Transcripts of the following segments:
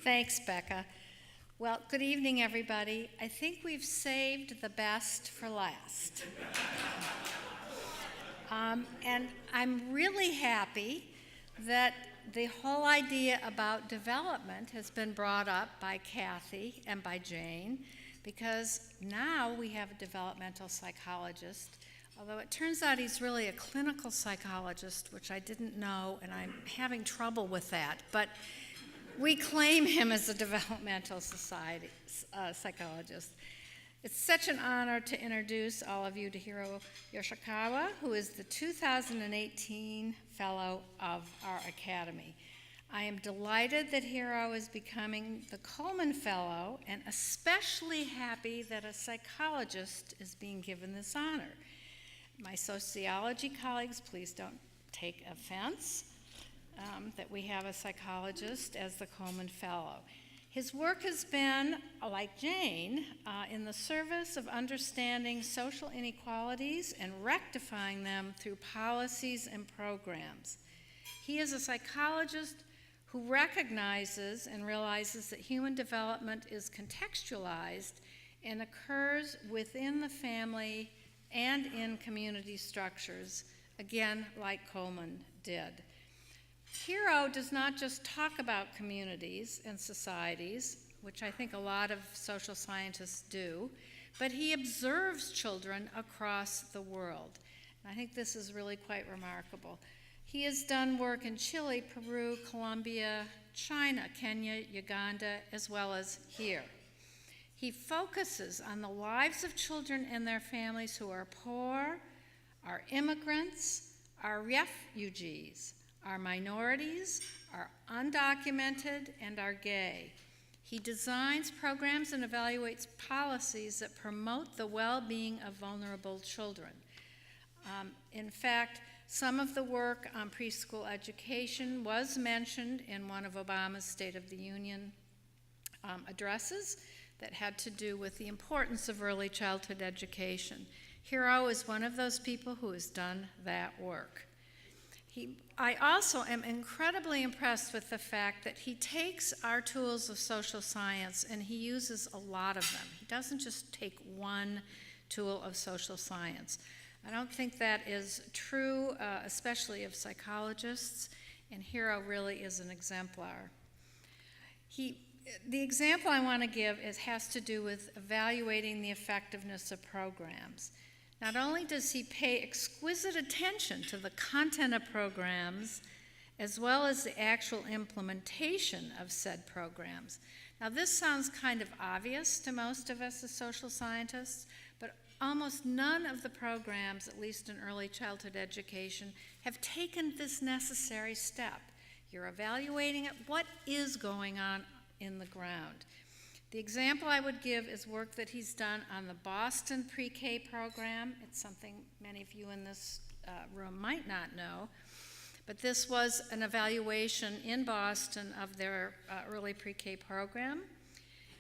Thanks, Becca. Well, good evening, everybody. I think we've saved the best for last. And I'm really happy that the whole idea about development has been brought up by Kathy and by Jeanne, because now we have a developmental psychologist, although it turns out he's really a clinical psychologist, which I didn't know, and I'm having trouble with that. But we claim him as a developmental psychologist. It's such an honor to introduce all of you to Hirokazu Yoshikawa, who is the 2018 Fellow of our Academy. I am delighted that Hiro is becoming the Coleman Fellow, and especially happy that a psychologist is being given this honor. My sociology colleagues, please don't take offense that we have a psychologist as the Coleman Fellow. His work has been, like Jeanne, in the service of understanding social inequalities and rectifying them through policies and programs. He is a psychologist who recognizes and realizes that human development is contextualized and occurs within the family and in community structures, again, like Coleman did. Hiro does not just talk about communities and societies, which I think a lot of social scientists do, but he observes children across the world. And I think this is really quite remarkable. He has done work in Chile, Peru, Colombia, China, Kenya, Uganda, as well as here. He focuses on the lives of children and their families who are poor, are immigrants, are refugees, are minorities, are undocumented, and are gay. He designs programs and evaluates policies that promote the well-being of vulnerable children. In fact, some of the work on preschool education was mentioned in one of Obama's State of the Union addresses that had to do with the importance of early childhood education. Hiro is one of those people who has done that work. I also am incredibly impressed with the fact that he takes our tools of social science and he uses a lot of them. He doesn't just take one tool of social science. I don't think that is true, especially of psychologists, and Hiro really is an exemplar. The example I want to give has to do with evaluating the effectiveness of programs. Not only does he pay exquisite attention to the content of programs, as well as the actual implementation of said programs. Now, this sounds kind of obvious to most of us as social scientists, but almost none of the programs, at least in early childhood education, have taken this necessary step. You're evaluating it. What is going on in the ground? The example I would give is work that he's done on the Boston pre-K program. It's something many of you in this room might not know, but this was an evaluation in Boston of their early pre-K program.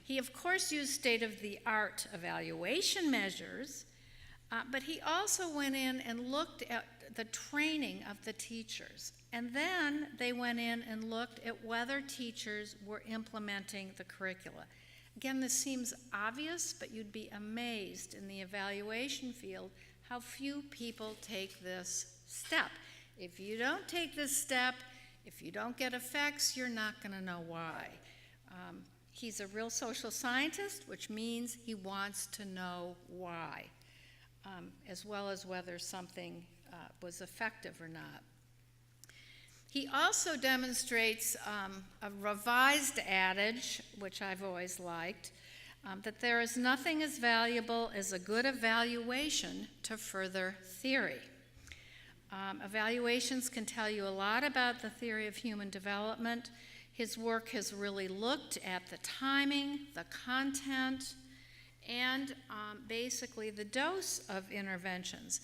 He, of course, used state-of-the-art evaluation measures, but he also went in and looked at the training of the teachers. And then they went in and looked at whether teachers were implementing the curricula. Again, this seems obvious, but you'd be amazed in the evaluation field how few people take this step. If you don't take this step, if you don't get effects, you're not going to know why. He's a real social scientist, which means he wants to know why, as well as whether something was effective or not. He also demonstrates a revised adage, which I've always liked, that there is nothing as valuable as a good evaluation to further theory. Evaluations can tell you a lot about the theory of human development. His work has really looked at the timing, the content, and basically the dose of interventions.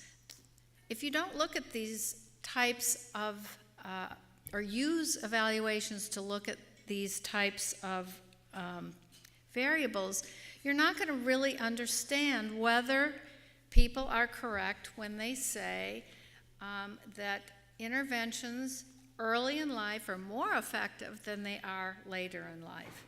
If you don't look at these types of or use evaluations to look at these types of variables, you're not going to really understand whether people are correct when they say that interventions early in life are more effective than they are later in life.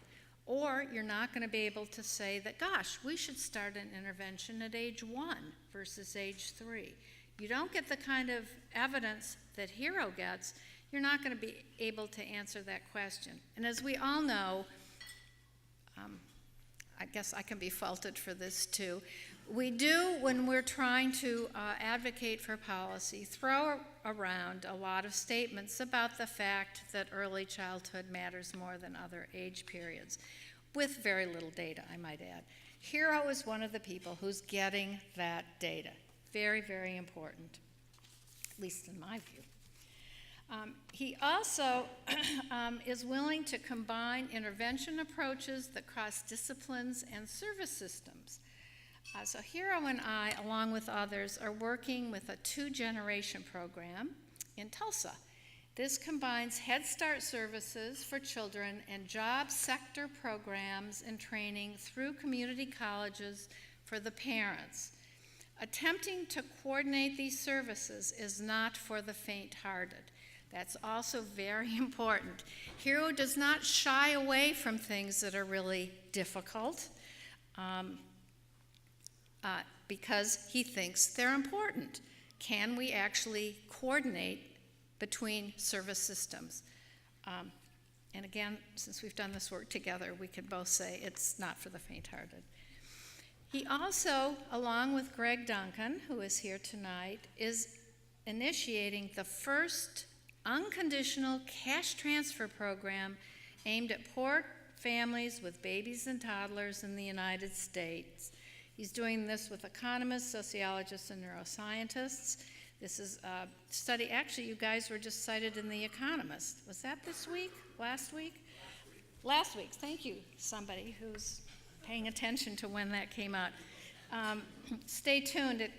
Or you're not going to be able to say that, gosh, we should start an intervention at age 1 versus age 3. You don't get the kind of evidence that Hiro gets, you're not going to be able to answer that question. And as we all know, I guess I can be faulted for this too, we do, when we're trying to advocate for policy, throw around a lot of statements about the fact that early childhood matters more than other age periods, with very little data, I might add. Hiro is one of the people who's getting that data. Very, very important, at least in my view. He also is willing to combine intervention approaches that cross disciplines and service systems. So Hiro and I, along with others, are working with a 2-generation program in Tulsa. This combines Head Start services for children and job sector programs and training through community colleges for the parents. Attempting to coordinate these services is not for the faint-hearted. That's also very important. Hiro does not shy away from things that are really difficult because he thinks they're important. Can we actually coordinate between service systems? And again, since we've done this work together, we can both say it's not for the faint-hearted. He also, along with Greg Duncan, who is here tonight, is initiating the first unconditional cash transfer program aimed at poor families with babies and toddlers in the United States. He's doing this with economists, sociologists, and neuroscientists. This is a study, actually, you guys were just cited in The Economist. Was that this week? Last week? Last week, thank you, somebody who's paying attention to when that came out. Stay tuned. It,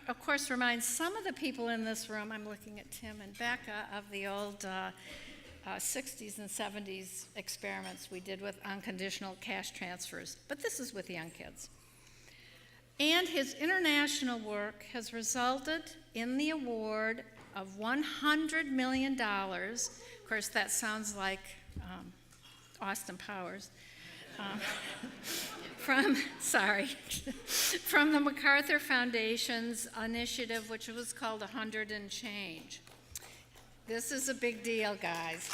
of course, reminds some of the people in this room, I'm looking at Tim and Becca, of the old 60s and 70s experiments we did with unconditional cash transfers. But this is with young kids. And his international work has resulted in the award of $100 million. Of course, that sounds like Austin Powers. From the MacArthur Foundation's initiative, which was called 100 and Change. This is a big deal, guys.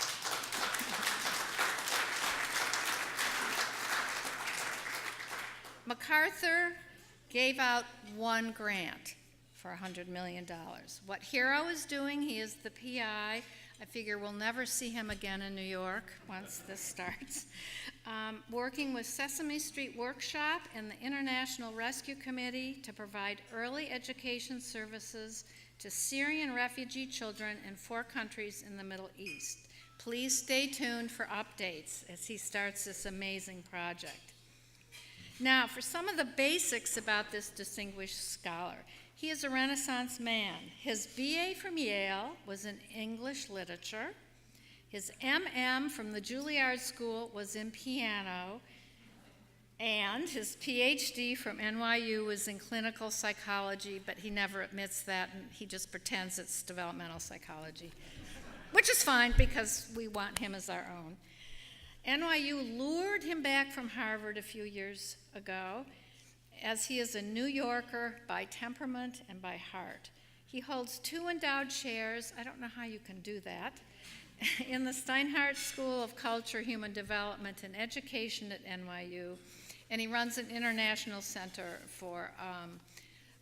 MacArthur gave out one grant for $100 million. What Hiro is doing, he is the PI. I figure we'll never see him again in New York once this starts. Working with Sesame Street Workshop and the International Rescue Committee to provide early education services to Syrian refugee children in 4 countries in the Middle East. Please stay tuned for updates as he starts this amazing project. Now, for some of the basics about this distinguished scholar. He is a Renaissance man. His BA from Yale was in English literature. His MM from the Juilliard School was in piano. And his PhD from NYU was in clinical psychology, but he never admits that, and he just pretends it's developmental psychology, which is fine because we want him as our own. NYU lured him back from Harvard a few years ago, as he is a New Yorker by temperament and by heart. He holds 2 endowed chairs, I don't know how you can do that, in the Steinhardt School of Culture, Human Development, and Education at NYU, and he runs an international center for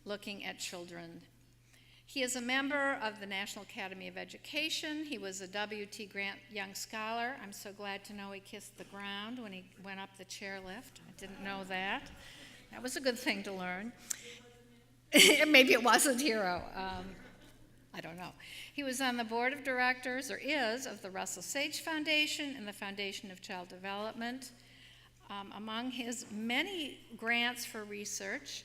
looking at children. He is a member of the National Academy of Education. He was a W.T. Grant Young Scholar. I'm so glad to know he kissed the ground when he went up the chairlift. I didn't know that. That was a good thing to learn. Maybe it wasn't Hiro. I don't know. He was on the board of directors, or is, of the Russell Sage Foundation and the Foundation of Child Development. Among his many grants for research,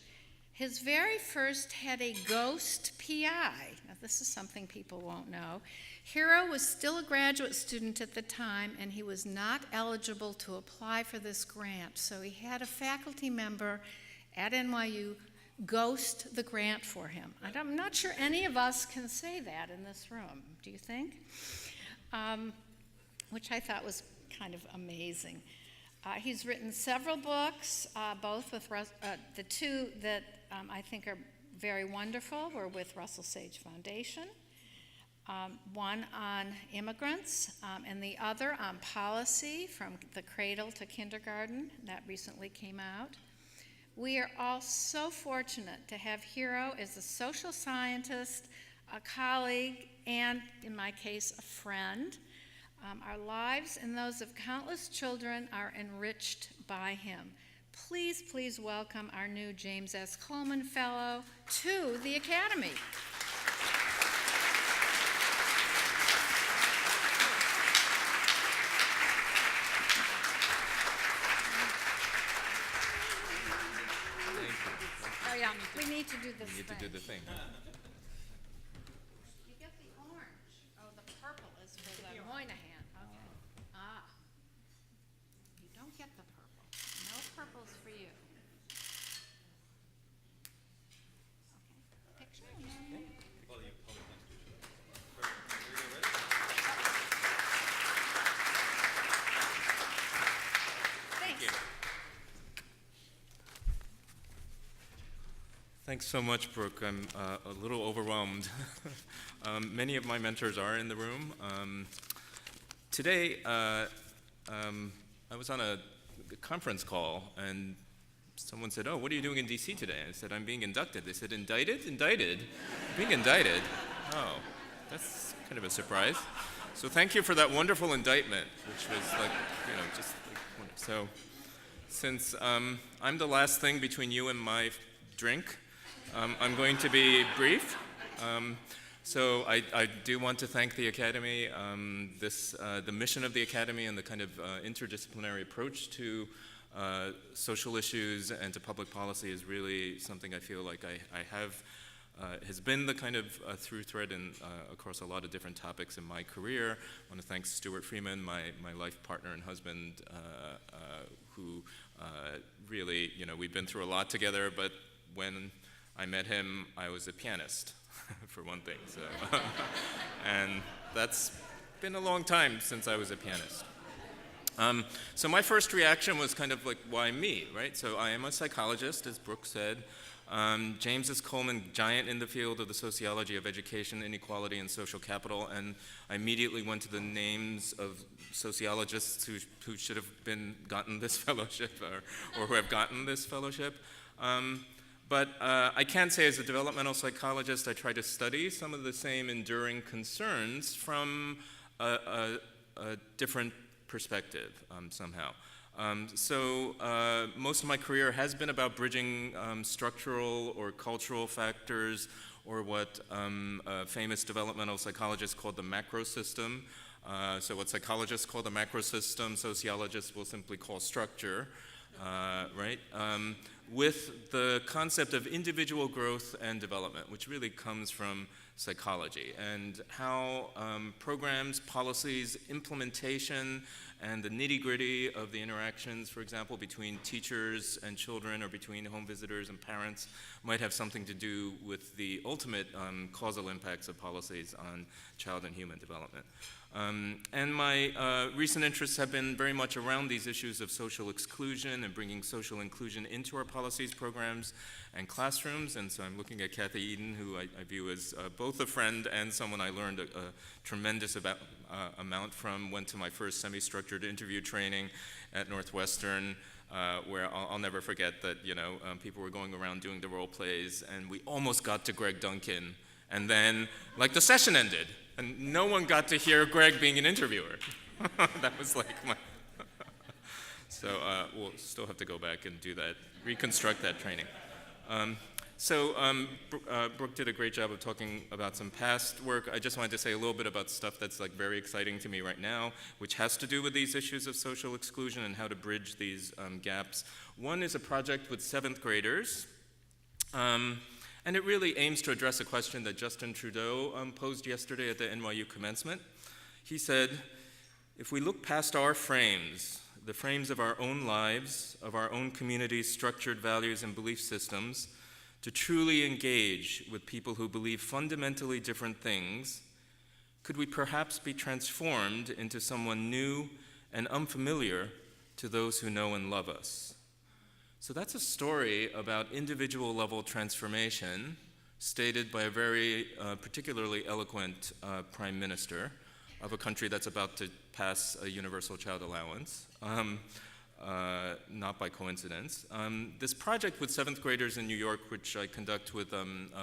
his very first had a ghost PI. Now, this is something people won't know. Hiro was still a graduate student at the time, and he was not eligible to apply for this grant. So he had a faculty member at NYU ghost the grant for him. I'm not sure any of us can say that in this room. Do you think? Which I thought was kind of amazing. He's written several books, both with the two that I think are very wonderful were with Russell Sage Foundation. One on immigrants, and the other on policy from the cradle to kindergarten. That recently came out. We are all so fortunate to have Hiro as a social scientist, a colleague, and in my case, a friend. Our lives and those of countless children are enriched by him. Please, please welcome our new James S. Coleman Fellow to the Academy. Oh yeah, we need to do this thing. We need to do the thing. You get the orange. Oh, the purple is for the Moynihan. Okay. Ah. You don't get the purple. No purple's for you. Okay. Picture. Thanks. Thanks so much, Brooke. I'm a little overwhelmed. Many of my mentors are in the room. Today, I was on a conference call, and someone said, "Oh, what are you doing in D.C. today?" I said, "I'm being inducted." They said, "Indicted? Indicted? Being indicted? Oh, that's kind of a surprise." So thank you for that wonderful indictment, which was like, just like wonderful. So since I'm the last thing between you and my drink, I'm going to be brief. So I do want to thank the Academy. The mission of the Academy and the kind of interdisciplinary approach to social issues and to public policy is really something I feel like I have has been the kind of through thread across a lot of different topics in my career. I want to thank Stuart Freeman, my life partner and husband, who really, we've been through a lot together, but when I met him, I was a pianist, for one thing. So, and that's been a long time since I was a pianist. So my first reaction was kind of like, why me, right? So I am a psychologist, as Brooke said. James S. Coleman, giant in the field of the sociology of education, inequality, and social capital, and I immediately went to the names of sociologists who should have gotten this fellowship or who have gotten this fellowship. But I can say as a developmental psychologist, I try to study some of the same enduring concerns from a different perspective somehow. So most of my career has been about bridging structural or cultural factors, or what famous developmental psychologists called the macro system. So what psychologists call the macro system, sociologists will simply call structure, right? With the concept of individual growth and development, which really comes from psychology, and how programs, policies, implementation, and the nitty-gritty of the interactions, for example, between teachers and children or between home visitors and parents might have something to do with the ultimate causal impacts of policies on child and human development. And my recent interests have been very much around these issues of social exclusion and bringing social inclusion into our policies, programs, and classrooms. And so I'm looking at Kathy Eden, who I view as both a friend and someone I learned a tremendous amount from. Went to my first semi-structured interview training at Northwestern, where I'll never forget that, people were going around doing the role plays, and we almost got to Greg Duncan, and then, the session ended. And no one got to hear Greg being an interviewer. That was like my... So we'll still have to go back and do that, reconstruct that training. Brooke did a great job of talking about some past work. I just wanted to say a little bit about stuff that's very exciting to me right now, which has to do with these issues of social exclusion and how to bridge these gaps. One is a project with 7th graders. And it really aims to address a question that Justin Trudeau posed yesterday at the NYU commencement. He said, if we look past our frames, the frames of our own lives, of our own communities' structured values and belief systems, to truly engage with people who believe fundamentally different things, could we perhaps be transformed into someone new and unfamiliar to those who know and love us. So that's a story about individual level transformation stated by a very particularly eloquent prime minister of a country that's about to pass a universal child allowance, not by coincidence. This project with 7th graders in New York, which I conduct with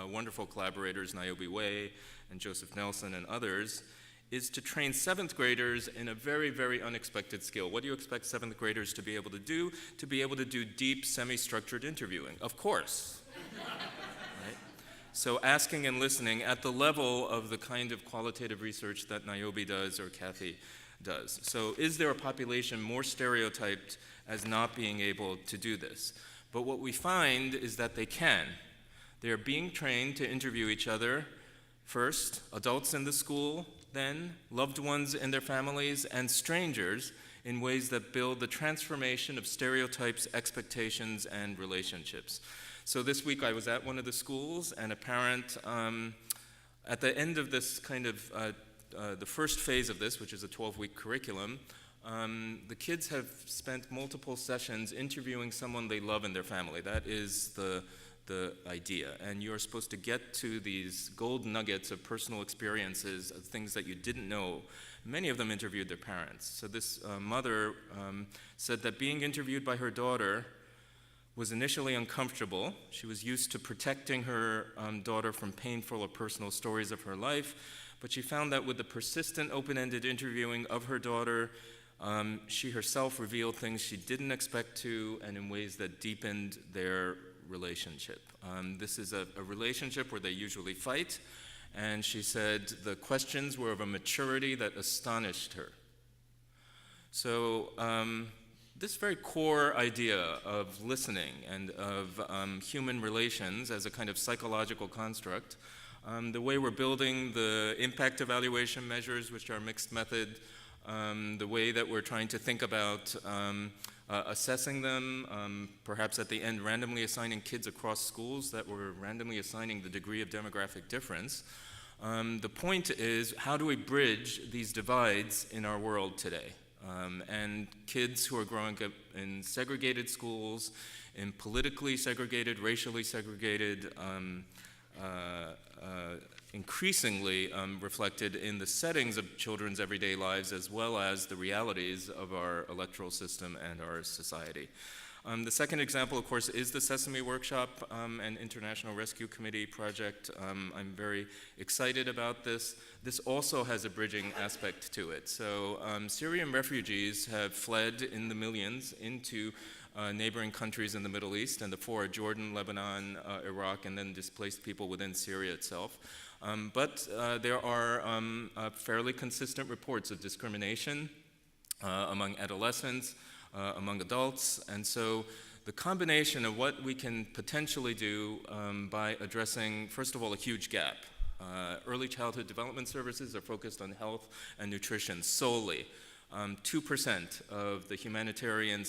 wonderful collaborators, Niobe Way and Joseph Nelson and others, is to train 7th graders in a very, very unexpected skill. What do you expect 7th graders to be able to do? To be able to do deep, semi-structured interviewing, of course. Right? So asking and listening at the level of the kind of qualitative research that Niobe does or Kathy does. So is there a population more stereotyped as not being able to do this? But what we find is that they can. They are being trained to interview each other first, adults in the school, then loved ones in their families, and strangers in ways that build the transformation of stereotypes, expectations, and relationships. So this week I was at one of the schools, and a parent, at the end of this kind of, the first phase of this, which is a 12-week curriculum, the kids have spent multiple sessions interviewing someone they love in their family. That is the idea, and you're supposed to get to these gold nuggets of personal experiences, of things that you didn't know. Many of them interviewed their parents. So this mother said that being interviewed by her daughter was initially uncomfortable. She was used to protecting her daughter from painful or personal stories of her life, but she found that with the persistent open-ended interviewing of her daughter, she herself revealed things she didn't expect to, and in ways that deepened their relationship. This is a relationship where they usually fight, and she said the questions were of a maturity that astonished her. So this very core idea of listening and of human relations as a kind of psychological construct, the way we're building the impact evaluation measures, which are mixed method, the way that we're trying to think about assessing them, perhaps at the end randomly assigning kids across schools that we're randomly assigning the degree of demographic difference. The point is, how do we bridge these divides in our world today? And kids who are growing up in segregated schools, in politically segregated, racially segregated, increasingly reflected in the settings of children's everyday lives, as well as the realities of our electoral system and our society. The second example, of course, is the Sesame Workshop and International Rescue Committee project. I'm very excited about this. This also has a bridging aspect to it. So Syrian refugees have fled in the millions into neighboring countries in the Middle East, and the four are Jordan, Lebanon, Iraq, and then displaced people within Syria itself. But there are fairly consistent reports of discrimination among adolescents, among adults, and so the combination of what we can potentially do by addressing, first of all, a huge gap. Early childhood development services are focused on health and nutrition solely. 2% of the humanitarian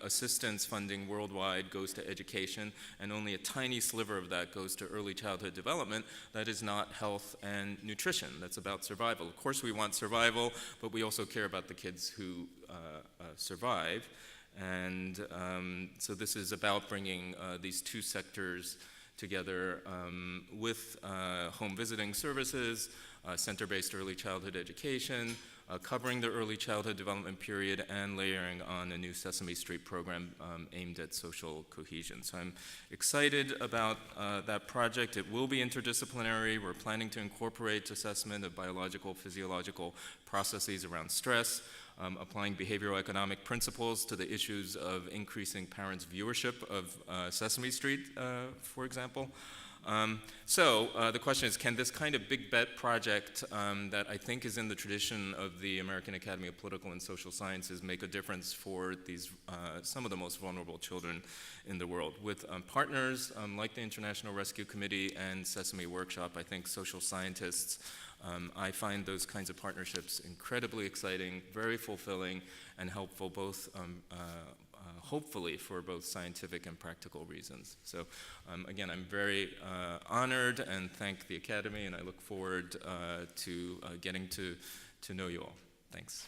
assistance funding worldwide goes to education, and only a tiny sliver of that goes to early childhood development. That is not health and nutrition. That's about survival. Of course, we want survival, but we also care about the kids who survive. And so this is about bringing these two sectors together with home visiting services, center-based early childhood education, covering the early childhood development period, and layering on a new Sesame Street program aimed at social cohesion. So I'm excited about that project. It will be interdisciplinary. We're planning to incorporate assessment of biological, physiological processes around stress, applying behavioral economic principles to the issues of increasing parents' viewership of Sesame Street, for example. So the question is, can this kind of big bet project that I think is in the tradition of the American Academy of Political and Social Sciences make a difference for these some of the most vulnerable children in the world? With partners like the International Rescue Committee and Sesame Workshop, I think social scientists, I find those kinds of partnerships incredibly exciting, very fulfilling, and helpful both hopefully for both scientific and practical reasons. So again, I'm very honored and thank the Academy, and I look forward to getting to know you all. Thanks.